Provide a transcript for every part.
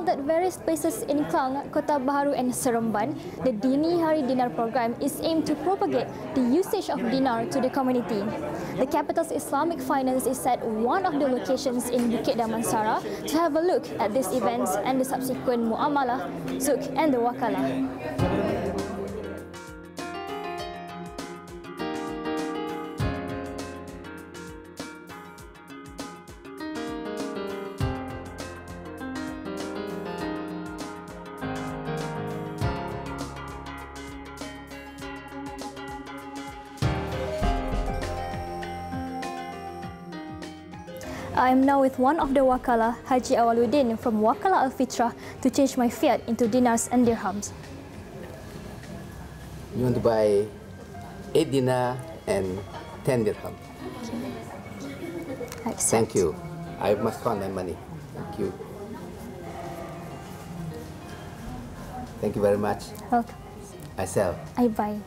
held at various places in Klang, Kota Baharu and Seremban, the DINIHARI Dinar program is aimed to propagate the usage of dinar to the community. The capital's Islamic finance is at one of the locations in Bukit Damansara to have a look at these events and the subsequent muamalah, souq and the wakalah. I am now with one of the wakalah, Haji Awaluddin from Wakalah Al-Fitrah, to change my fiat into dinars and dirhams. You want to buy 8 dinar and 10 dirham. Okay. Thank you. I must count my money. Thank you. Thank you very much. Welcome. I sell. I buy.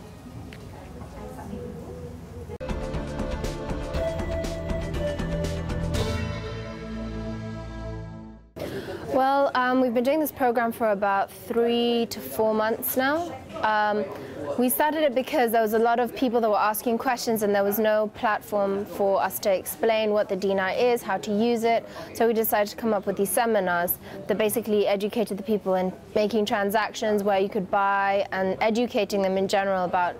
Well, we've been doing this program for about 3 to 4 months now. We started it because there was a lot of people that were asking questions and there was no platform for us to explain what the dinar is, how to use it. So we decided to come up with these seminars that basically educated the people in making transactions where you could buy and educating them in general about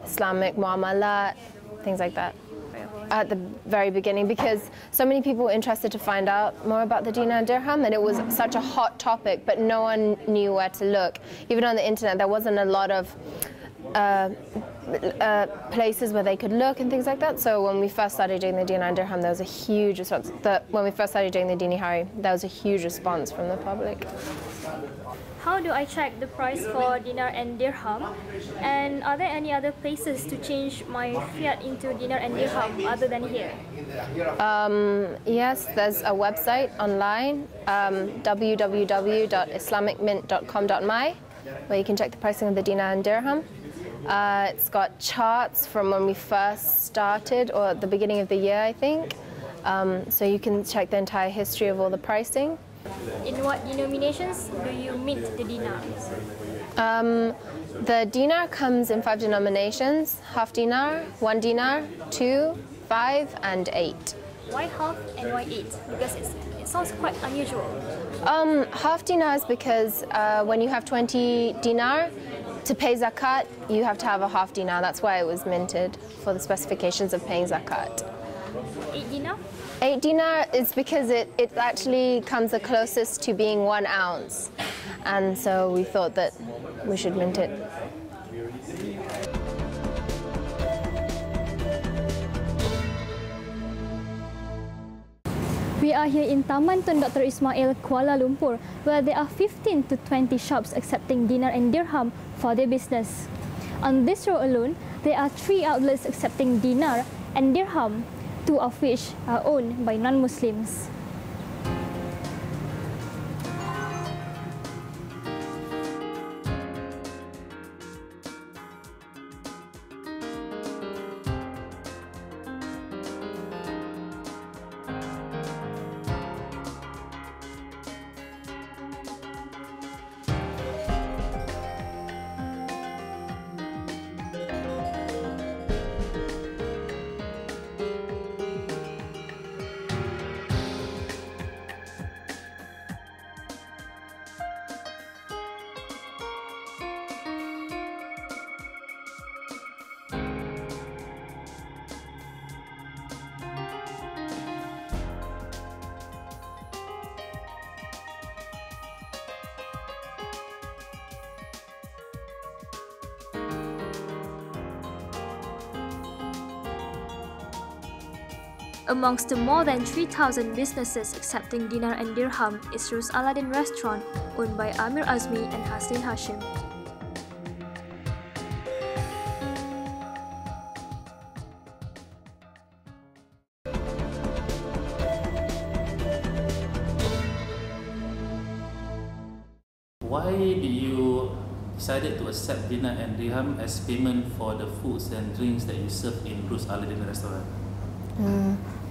Islamic muamalah, things like that. At the very beginning, because so many people were interested to find out more about the dinar and dirham, and it was such a hot topic, but no one knew where to look. Even on the internet, there wasn't a lot of places where they could look and things like that. So when we first started doing the dinar and dirham, there was a huge response. When we first started doing the dinihari, there was a huge response from the public. How do I check the price for dinar and dirham? And are there any other places to change my fiat into dinar and dirham other than here? Yes, there's a website online, www.islamicmint.com.my, where you can check the pricing of the dinar and dirham. It's got charts from when we first started, or at the beginning of the year, I think. So you can check the entire history of all the pricing. In what denominations do you mint the dinar? The dinar comes in 5 denominations: half dinar, 1 dinar, 2, 5, and 8. Why half and why 8? Because it sounds quite unusual. Half dinar is because when you have 20 dinar, to pay zakat, you have to have a half dinar. That's why it was minted, for the specifications of paying zakat. 8 dinar? 8 dinar is because it actually comes the closest to being 1 ounce. And so we thought that we should mint it. We are here in Taman Tun Dr Ismail, Kuala Lumpur, where there are 15 to 20 shops accepting dinar and dirham for their business. On this row alone, there are 3 outlets accepting dinar and dirham, 2 of which are owned by non-Muslims. Amongst the more than 3,000 businesses accepting dinar and dirham is Ruz Aladdin Restaurant, owned by Amir Azmi and Hasleen Hashim. Why did you decided to accept dinar and dirham as payment for the foods and drinks that you serve in Ruz Aladdin Restaurant?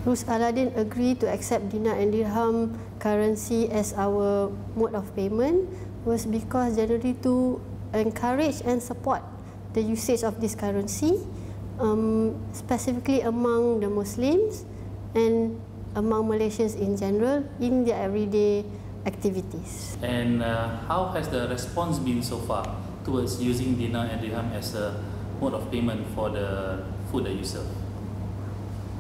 Ruz Aladdin agreed to accept dinar and dirham currency as our mode of payment was because generally to encourage and support the usage of this currency, specifically among the Muslims and among Malaysians in general in their everyday activities. And how has the response been so far towards using dinar and dirham as a mode of payment for the food that you serve?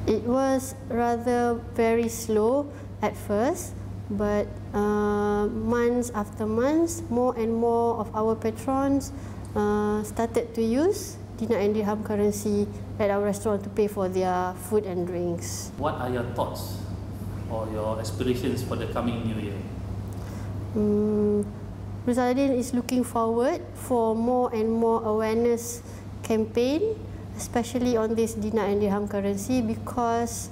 It was rather very slow at first, but months after months, more and more of our patrons started to use dinar and dirham currency at our restaurant to pay for their food and drinks. What are your thoughts or your aspirations for the coming new year? Ruz Aladdin is looking forward for more and more awareness campaign, especially on this dinar and dirham currency, because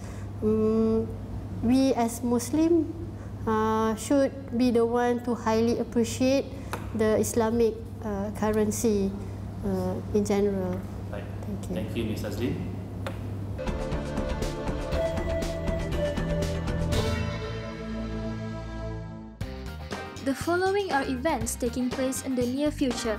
we as Muslim should be the one to highly appreciate the Islamic currency in general. Right. Thank you. Thank you, Ms. Hasleen. The following are events taking place in the near future.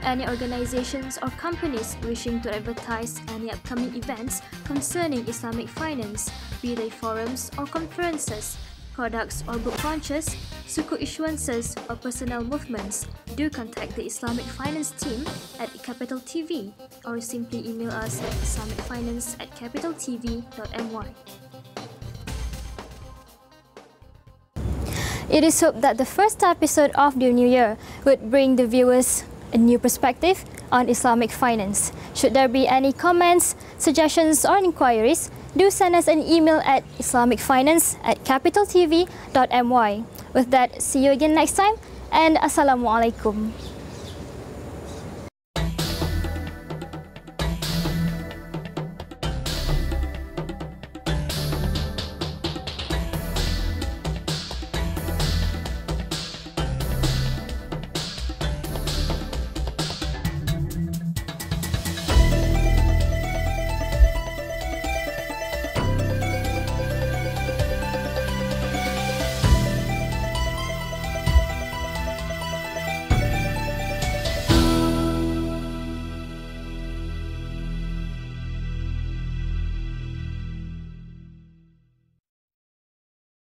Any organizations or companies wishing to advertise any upcoming events concerning Islamic finance, be they forums or conferences, products or book launches, sukuk issuances or personnel movements, do contact the Islamic Finance team at Capital TV or simply email us at islamicfinance@capitaltv.my. It is hoped that the first episode of the new year would bring the viewers a new perspective on Islamic finance. Should there be any comments, suggestions or inquiries, do send us an email at islamicfinance@capitaltv.my. With that, see you again next time and Assalamualaikum.